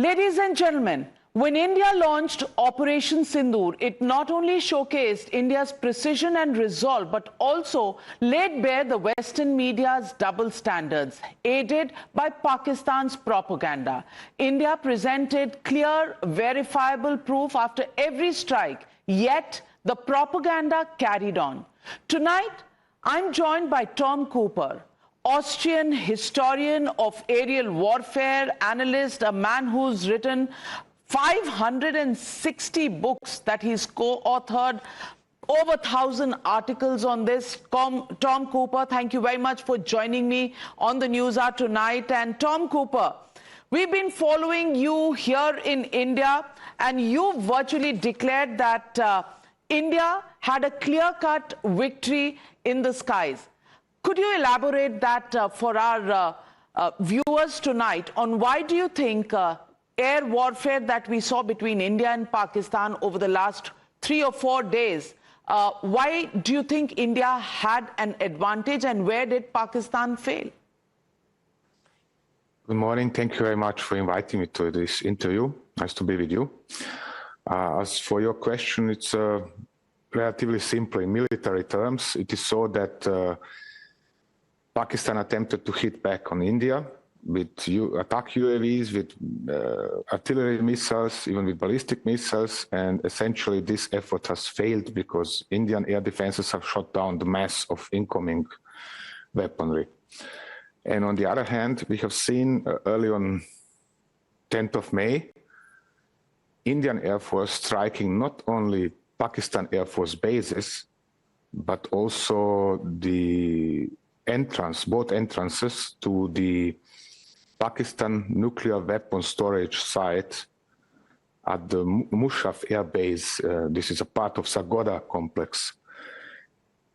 Ladies and gentlemen, when India launched Operation Sindhoor, it not only showcased India's precision and resolve, but also laid bare the Western media's double standards, aided by Pakistan's propaganda. India presented clear, verifiable proof after every strike, yet the propaganda carried on. Tonight, I'm joined by Tom Cooper, Austrian historian of aerial warfare, analyst, a man who's written 560 books that he's co-authored, over 1,000 articles on this. Tom Cooper, thank you very much for joining me on the Newshour tonight. And Tom Cooper, we've been following you here in India, and you virtually declared that India had a clear-cut victory in the skies. Could you elaborate that for our viewers tonight on why do you think air warfare that we saw between India and Pakistan over the last 3 or 4 days, why do you think India had an advantage and where did Pakistan fail? Good morning. Thank you very much for inviting me to this interview. Nice to be with you. As for your question, it's relatively simple. In military terms, it is so that Pakistan attempted to hit back on India with attack UAVs, with artillery missiles, even with ballistic missiles, and essentially this effort has failed because Indian air defenses have shot down the mass of incoming weaponry. And on the other hand, we have seen early on 10th of May, Indian Air Force striking not only Pakistan Air Force bases, but also the both entrances to the Pakistan nuclear weapon storage site at the Mushaf Air Base. This is a part of Sargodha complex.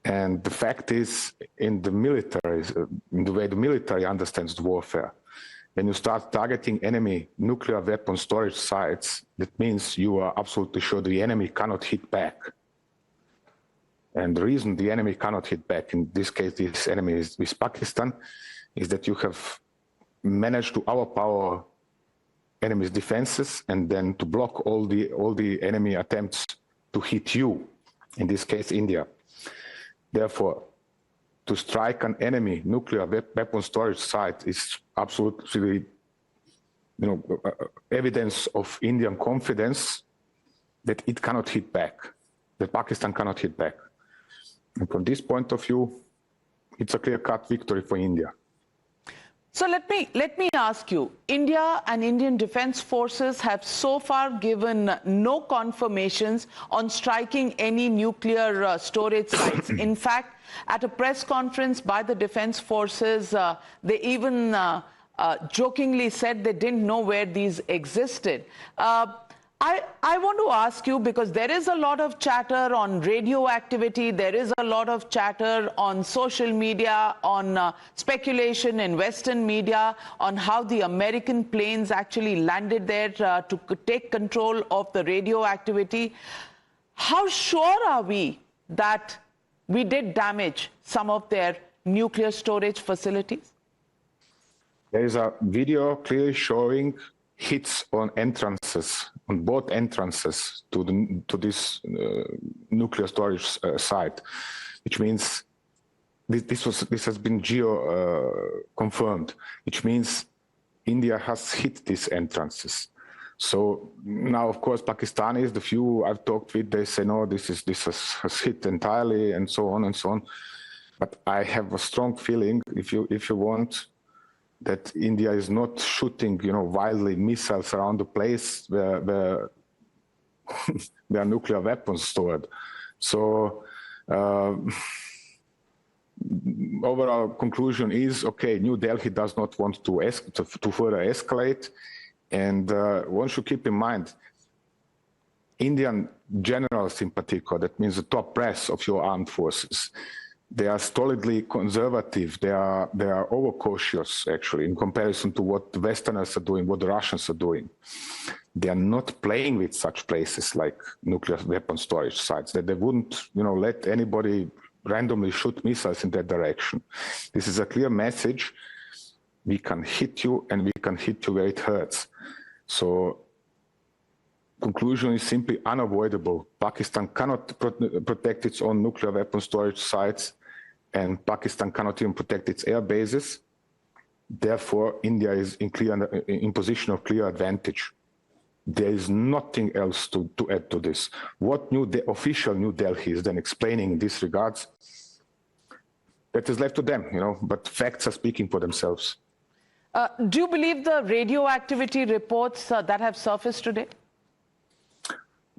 And the fact is, in the military, in the way the military understands warfare, when you start targeting enemy nuclear weapon storage sites, that means you are absolutely sure the enemy cannot hit back. And the reason the enemy cannot hit back, in this case, this enemy is Pakistan, is that you have managed to overpower enemy's defenses and then to block all the enemy attempts to hit you, in this case, India. Therefore, to strike an enemy nuclear weapon storage site is absolutely, evidence of Indian confidence that it cannot hit back, that Pakistan cannot hit back. And from this point of view, it's a clear-cut victory for India. So let me ask you, India and Indian Defence Forces have so far given no confirmations on striking any nuclear storage sites. In fact, at a press conference by the Defence Forces, they even jokingly said they didn't know where these existed. I want to ask you, because there is a lot of chatter on radio activity, there is a lot of chatter on social media, on speculation in Western media, on how the American planes actually landed there to take control of the radio activity. How sure are we that we did damage some of their nuclear storage facilities? There is a video clearly showing hits on entrances, on both entrances to this nuclear storage site, which means this has been confirmed, which means India has hit these entrances. So now, of course, Pakistanis, the few I've talked with, they say no, this has hit entirely, and so on and so on. But I have a strong feeling, if you want, that India is not shooting, wildly missiles around the place where there are nuclear weapons stored. So overall conclusion is, okay, New Delhi does not want to further escalate. And one should keep in mind, Indian generals in particular, that means the top brass of your armed forces, they are stolidly conservative. They are overcautious, actually, in comparison to what the Westerners are doing, what the Russians are doing. They are not playing with such places like nuclear weapon storage sites. That they wouldn't, let anybody randomly shoot missiles in that direction. This is a clear message. We can hit you, and we can hit you where it hurts. So conclusion is simply unavoidable. Pakistan cannot protect its own nuclear weapon storage sites, and Pakistan cannot even protect its air bases. Therefore, India is in position of clear advantage. There is nothing else to add to this. What the official New Delhi is then explaining in this regards, that is left to them, but facts are speaking for themselves. Do you believe the radioactivity reports that have surfaced today?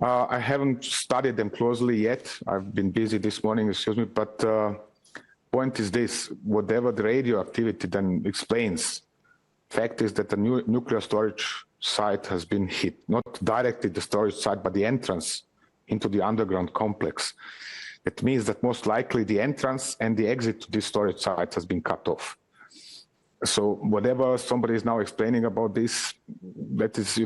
I haven't studied them closely yet. I've been busy this morning, excuse me, but point is this: whatever the radioactivity then explains, fact is that the nuclear storage site has been hit, not directly the storage site, but the entrance into the underground complex. It means that most likely the entrance and the exit to this storage site has been cut off. So whatever somebody is now explaining about this, that is,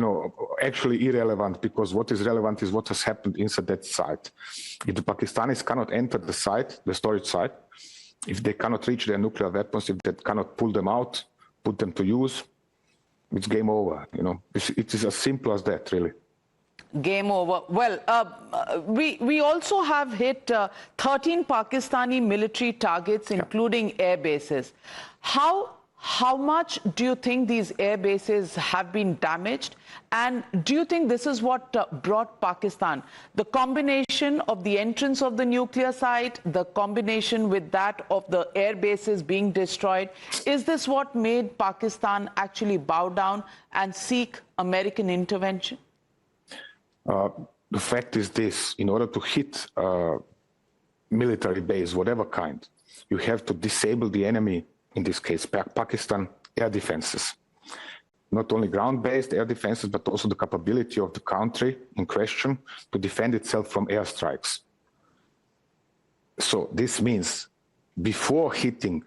actually irrelevant, because what is relevant is what has happened inside that site. If the Pakistanis cannot enter the site, the storage site, if they cannot reach their nuclear weapons, if they cannot pull them out, put them to use, it's game over. It is as simple as that, really. Game over. Well, we also have hit 13 Pakistani military targets, including air bases. How much do you think these air bases have been damaged? And do you think this is what brought Pakistan? The combination of the entrance of the nuclear site, the combination with that of the air bases being destroyed, is this what made Pakistan actually bow down and seek American intervention? The fact is this: in order to hit a military base, whatever kind, you have to disable the enemy. In this case, Pakistan air defenses, not only ground-based air defenses, but also the capability of the country in question to defend itself from airstrikes. So this means before hitting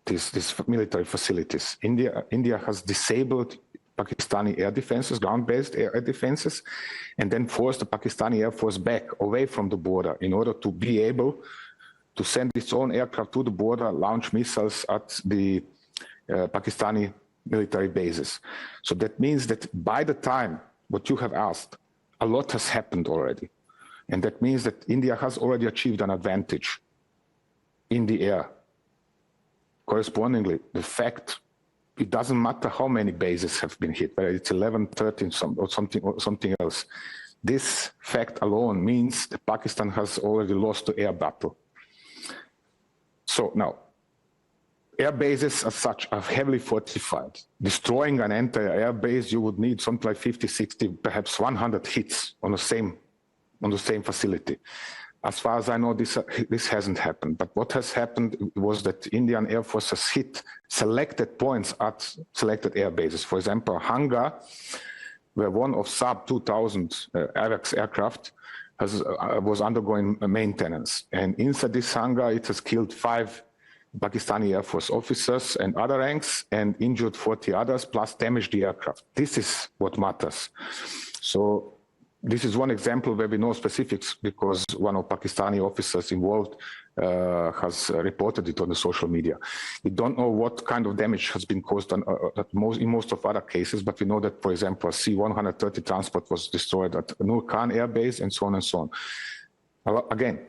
these military facilities, India has disabled Pakistani air defenses, ground-based air defenses, and then forced the Pakistani Air Force back away from the border in order to be able to send its own aircraft to the border, launch missiles at the Pakistani military bases. So that means that by the time what you have asked, a lot has happened already. And that means that India has already achieved an advantage in the air. Correspondingly, the fact, it doesn't matter how many bases have been hit, whether it's 11, 13, or something else. This fact alone means that Pakistan has already lost the air battle. So now, air bases as such are heavily fortified. Destroying an entire air base, you would need something like 50, 60, perhaps 100 hits on the same facility. As far as I know, this hasn't happened. But what has happened was that Indian Air Force has hit selected points at selected air bases. For example, hangar, where one of Saab 2000 AWACS aircraft was undergoing maintenance. And inside this hangar, it has killed 5 Pakistani Air Force officers and other ranks, and injured 40 others, plus damaged the aircraft. This is what matters. So this is one example where we know specifics, because one of Pakistani officers involved has reported it on the social media. We don't know what kind of damage has been caused in most of other cases, but we know that, for example, a C-130 transport was destroyed at Nur Khan Air Base, and so on and so on. Again,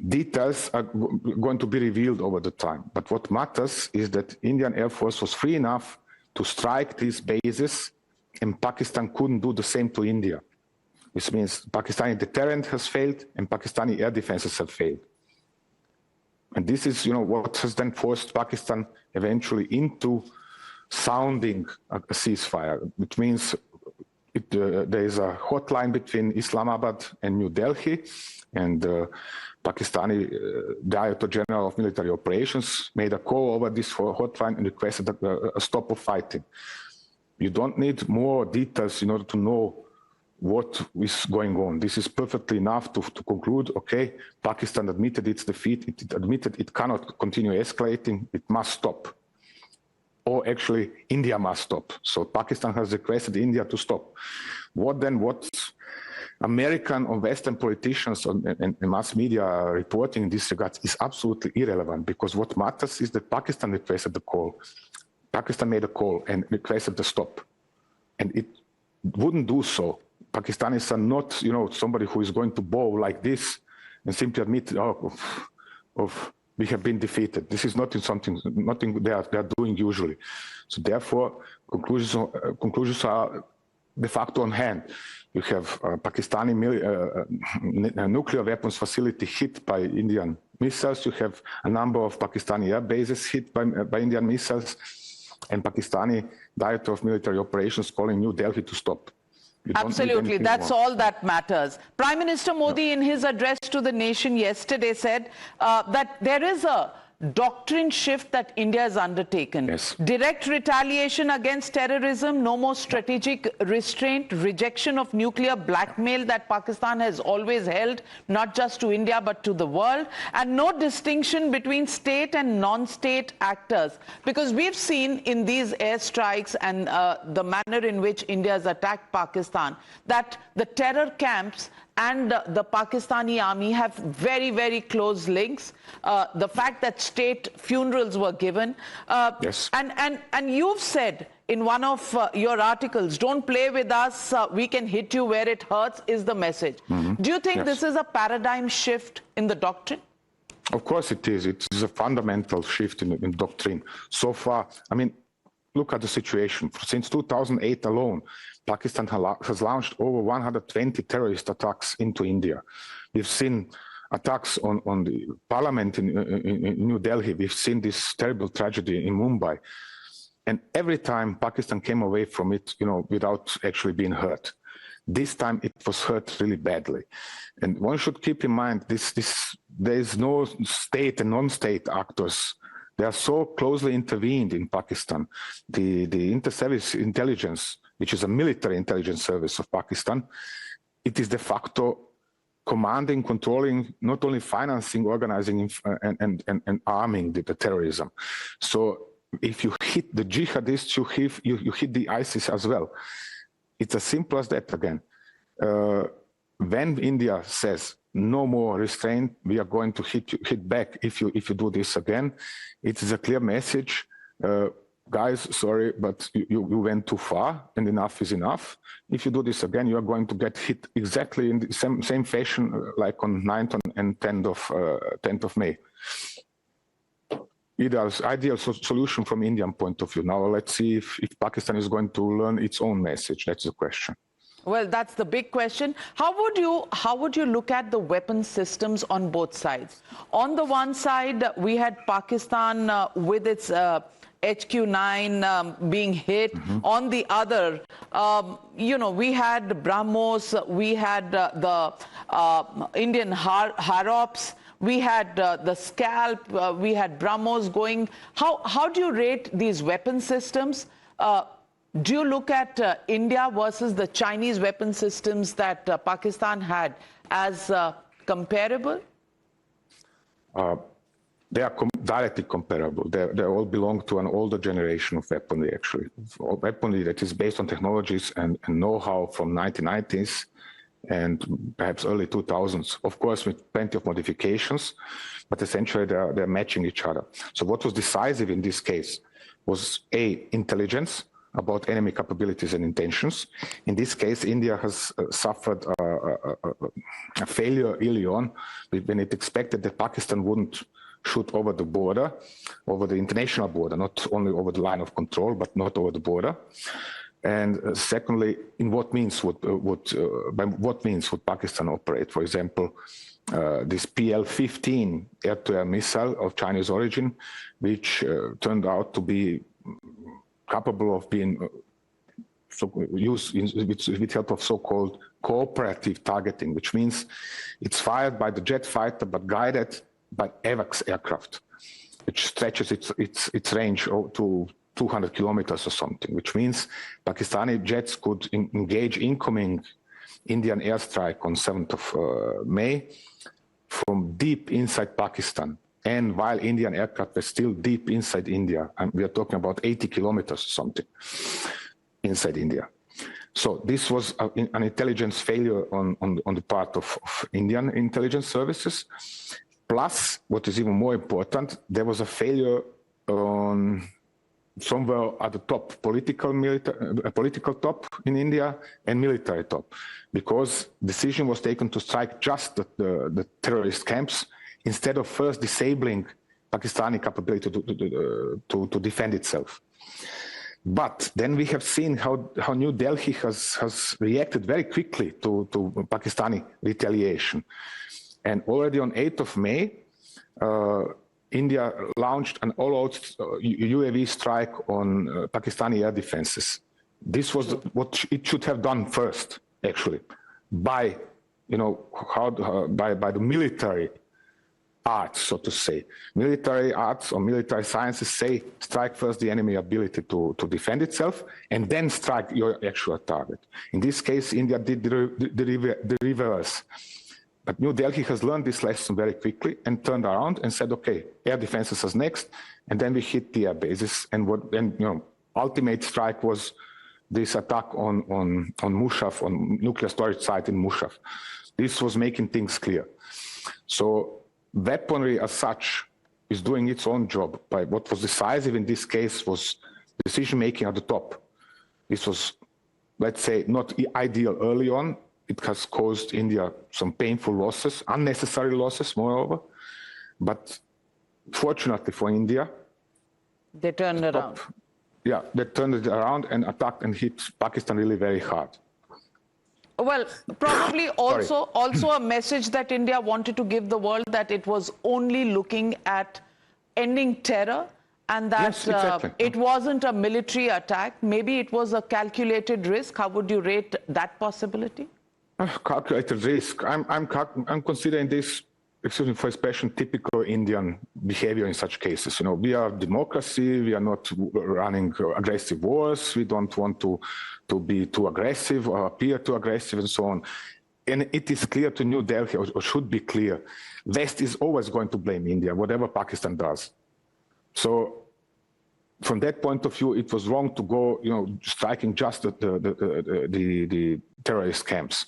details are going to be revealed over the time. But what matters is that Indian Air Force was free enough to strike these bases, and Pakistan couldn't do the same to India. Which means Pakistani deterrent has failed and Pakistani air defenses have failed. And this is, what has then forced Pakistan eventually into sounding a ceasefire, which means there is a hotline between Islamabad and New Delhi, and Pakistani Director General of Military Operations made a call over this hotline and requested a stop of fighting. You don't need more details in order to know what is going on. This is perfectly enough to conclude, okay, Pakistan admitted its defeat, it admitted it cannot continue escalating, it must stop. Or actually, India must stop. So Pakistan has requested India to stop. What American or Western politicians and mass media are reporting in this regard is absolutely irrelevant, because what matters is that Pakistan requested the call. Pakistan made a call and requested the stop. And wouldn't do so. Pakistanis are not, somebody who is going to bow like this and simply admit, we have been defeated. This is nothing they are doing usually. So therefore, conclusions are de facto on hand. You have Pakistani nuclear weapons facility hit by Indian missiles. You have a number of Pakistani air bases hit by Indian missiles, and Pakistani Director of Military Operations calling New Delhi to stop. Absolutely, that's all that matters. Prime Minister Modi, in his address to the nation yesterday, said that there is a doctrine shift that India has undertaken. Yes. Direct retaliation against terrorism, no more strategic restraint, rejection of nuclear blackmail that Pakistan has always held, not just to India but to the world, and no distinction between state and non-state actors. Because we've seen in these airstrikes and the manner in which India has attacked Pakistan, that the terror camps and the Pakistani army have very, very close links. The fact that state funerals were given. Yes. And you've said in one of your articles, don't play with us, we can hit you where it hurts, is the message. Do you think this is a paradigm shift in the doctrine? Of course it is. It is a fundamental shift in doctrine. So far, look at the situation. Since 2008 alone, Pakistan has launched over 120 terrorist attacks into India. We've seen attacks on the parliament in New Delhi. We've seen this terrible tragedy in Mumbai. And every time Pakistan came away from it, without actually being hurt. This time it was hurt really badly. And one should keep in mind, there is no state and non-state actors. They are so closely intervened in Pakistan. The inter-service intelligence, which is a military intelligence service of Pakistan, it is de facto commanding, controlling, not only financing, organizing, and arming the terrorism. So if you hit the jihadists, you hit the ISIS as well. It's as simple as that again. When India says no more restraint, we are going to hit back if you do this again, it is a clear message. Guys, sorry, but you went too far, and enough is enough. If you do this again, you are going to get hit exactly in the same fashion like on 9th and 10th of May. Ideal solution from Indian point of view. Now let's see if Pakistan is going to learn its own message. That's the question. Well, that's the big question. How would you look at the weapon systems on both sides? On the one side, we had Pakistan with its HQ-9 being hit. On the other, we had BrahMos, we had the Indian Harops, we had the Scalp, we had BrahMos going. How do you rate these weapon systems? Do you look at India versus the Chinese weapon systems that Pakistan had as comparable? They are directly comparable. They all belong to an older generation of weaponry, actually. Weaponry that is based on technologies and know-how from 1990s and perhaps early 2000s. Of course, with plenty of modifications, but essentially they're matching each other. So what was decisive in this case was intelligence about enemy capabilities and intentions. In this case, India has suffered a failure early on when it expected that Pakistan wouldn't shoot over the border, over the international border, not only over the line of control, but not over the border. And secondly, by what means would Pakistan operate? For example, this PL-15 air-to-air missile of Chinese origin, which turned out to be capable of being used with help of so-called cooperative targeting, which means it's fired by the jet fighter but guided by AWACS aircraft, which stretches its range to 200 kilometers or something, which means Pakistani jets could engage incoming Indian airstrike on 7th of May from deep inside Pakistan. And while Indian aircraft were still deep inside India, and we are talking about 80 kilometers or something inside India. So this was an intelligence failure on the part of Indian intelligence services. Plus, what is even more important, there was a failure on somewhere at the top, political top in India and military top, because decision was taken to strike just the terrorist camps instead of first disabling Pakistani capability to defend itself. But then we have seen how New Delhi has reacted very quickly to Pakistani retaliation. And already on 8th of May, India launched an all-out UAV strike on Pakistani air defenses. This was what it should have done first, actually, by the military arts, so to say. Military arts or military sciences say strike first the enemy ability to defend itself and then strike your actual target. In this case, India did the reverse. But New Delhi has learned this lesson very quickly and turned around and said, okay, air defenses is next, and then we hit the air bases. And ultimate strike was this attack on Mushaf, on nuclear storage site in Mushaf. This was making things clear. So weaponry as such is doing its own job. But what was decisive in this case was decision-making at the top. This was, let's say, not ideal early on. It has caused India some painful losses, unnecessary losses, moreover. But fortunately for India, they turned it around. Yeah, they turned it around and attacked and hit Pakistan really very hard. Well, probably also a message that India wanted to give the world, that it was only looking at ending terror, and that yes, exactly. It wasn't a military attack. Maybe it was a calculated risk. How would you rate that possibility? Calculated risk. I'm considering this, excuse me for expression, typical Indian behavior in such cases. We are democracy. We are not running aggressive wars. We don't want to be too aggressive or appear too aggressive and so on. And it is clear to New Delhi, or should be clear, West is always going to blame India, whatever Pakistan does. So from that point of view, it was wrong to go, striking just the terrorist camps.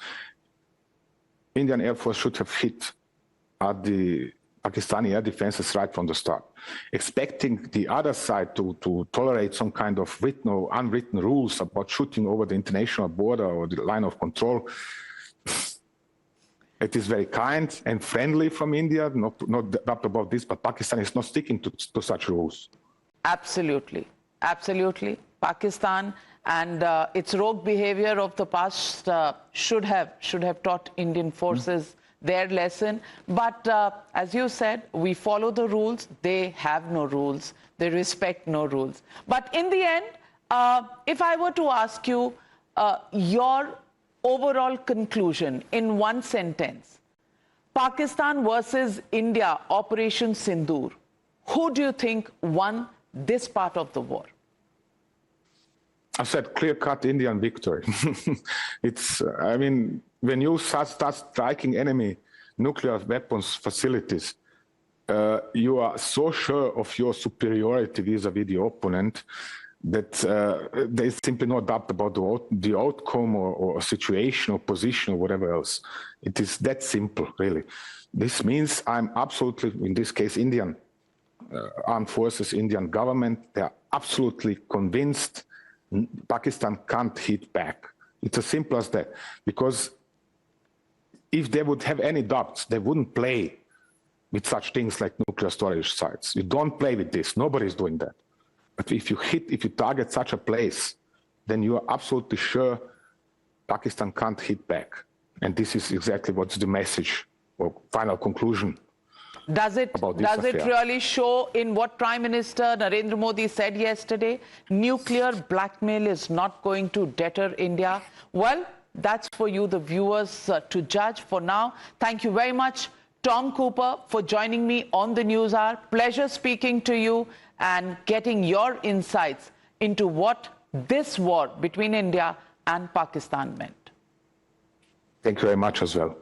Indian Air Force should have hit at the Pakistani air defenses right from the start. Expecting the other side to tolerate some kind of written or unwritten rules about shooting over the international border or the line of control, it is very kind and friendly from India, not doubt about this, but Pakistan is not sticking to such rules. Absolutely, absolutely. Pakistan and its rogue behavior of the past should have taught Indian forces their lesson. But as you said, we follow the rules. They have no rules. They respect no rules. But in the end, if I were to ask you your overall conclusion in one sentence, Pakistan versus India, Operation Sindhoor, who do you think won this part of the war? I said clear-cut Indian victory. When you start striking enemy nuclear weapons facilities, you are so sure of your superiority vis-a-vis the opponent that there is simply no doubt about the outcome or situation or position or whatever else. It is that simple, really. This means I'm absolutely, in this case, Indian armed forces, Indian government, they are absolutely convinced Pakistan can't hit back. It's as simple as that. Because if they would have any doubts, they wouldn't play with such things like nuclear storage sites. You don't play with this. Nobody's doing that. But if you target such a place, then you are absolutely sure Pakistan can't hit back. And this is exactly what's the message or final conclusion. Does it really show in what Prime Minister Narendra Modi said yesterday? Nuclear blackmail is not going to deter India. Well, that's for you, the viewers, to judge. For now, thank you very much, Tom Cooper, for joining me on the News Hour. Pleasure speaking to you and getting your insights into what this war between India and Pakistan meant. Thank you very much as well.